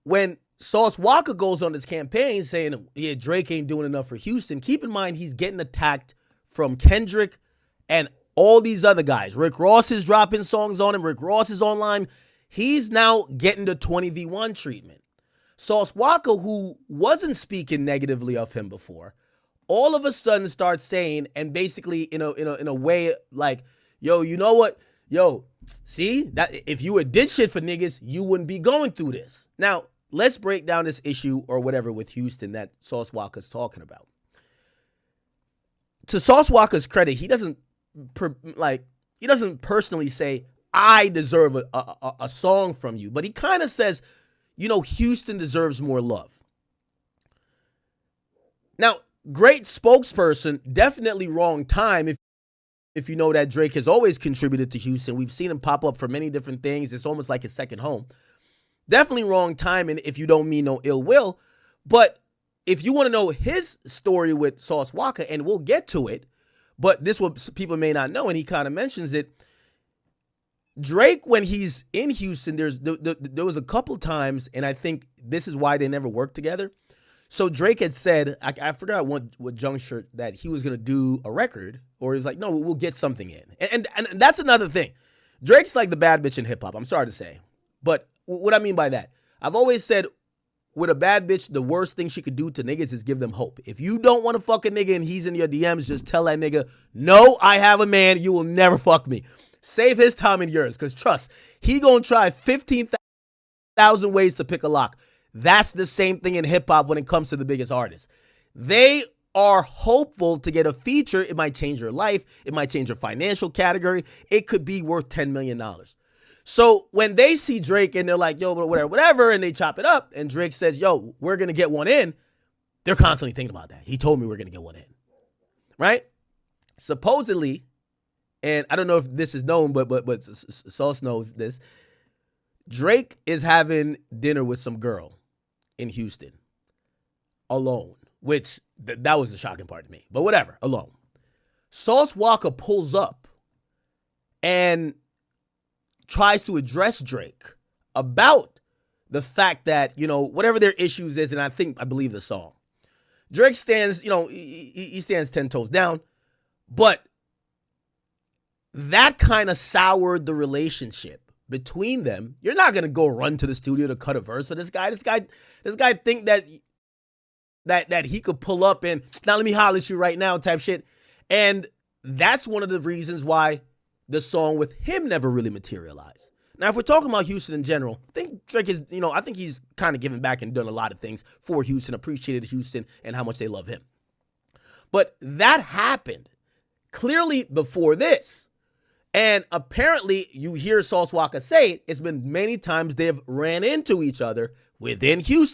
when Sauce Walka goes on this campaign saying, yeah, Drake ain't doing enough for Houston, keep in mind he's getting attacked from Kendrick and all these other guys. Rick Ross is dropping songs on him. Rick Ross is online. He's now getting the 20v1 treatment. Sauce Walka, who wasn't speaking negatively of him before, all of a sudden starts saying, and basically in a way like, yo, you know what? Yo, see, that if you had did shit for niggas, you wouldn't be going through this. Now, let's break down this issue or whatever with Houston that Sauce Walka's talking about. To Sauce Walka's credit, he doesn't personally say, I deserve a song from you, but he kind of says, you know, Houston deserves more love. Now, great spokesperson, definitely wrong time if you know that Drake has always contributed to Houston. We've seen him pop up for many different things. It's almost like his second home. Definitely wrong time, and if you don't mean no ill will. But if you want to know his story with Sauce Walka, and we'll get to it, but this what people may not know, and he kind of mentions it. Drake, when he's in Houston, there was a couple times, and I think this is why they never worked together. So Drake had said, I forgot what juncture, that he was going to do a record, or he was like, no, we'll get something in. And that's another thing. Drake's like the bad bitch in hip hop, I'm sorry to say. But what I mean by that, I've always said with a bad bitch, the worst thing she could do to niggas is give them hope. If you don't want to fuck a nigga and he's in your DMs, just tell that nigga, no, I have a man, you will never fuck me. Save his time and yours, because trust, he gonna try 15,000 ways to pick a lock. That's the same thing in hip-hop when it comes to the biggest artists. They are hopeful to get a feature. It might change your life. It might change your financial category. It could be worth $10 million. So when they see Drake and they're like, yo, whatever, and they chop it up, and Drake says, yo, we're going to get one in, they're constantly thinking about that. He told me we're going to get one in, right? Supposedly, and I don't know if this is known, but Sauce knows this, Drake is having dinner with some girl in Houston alone, which that was the shocking part to me, but whatever, alone. Sauce Walka pulls up and tries to address Drake about the fact that, you know, whatever their issues is, and I believe the song. Drake stands, you know, he stands 10 toes down, but that kind of soured the relationship between them. You're not gonna go run to the studio to cut a verse for this guy. This guy think that he could pull up and, now let me holler at you right now type shit. And that's one of the reasons why the song with him never really materialized. Now, if we're talking about Houston in general, I think Drake is, you know, I think he's kind of given back and done a lot of things for Houston, appreciated Houston and how much they love him. But that happened clearly before this. And apparently, you hear Sauce Walka say it, it's been many times they've ran into each other within Houston.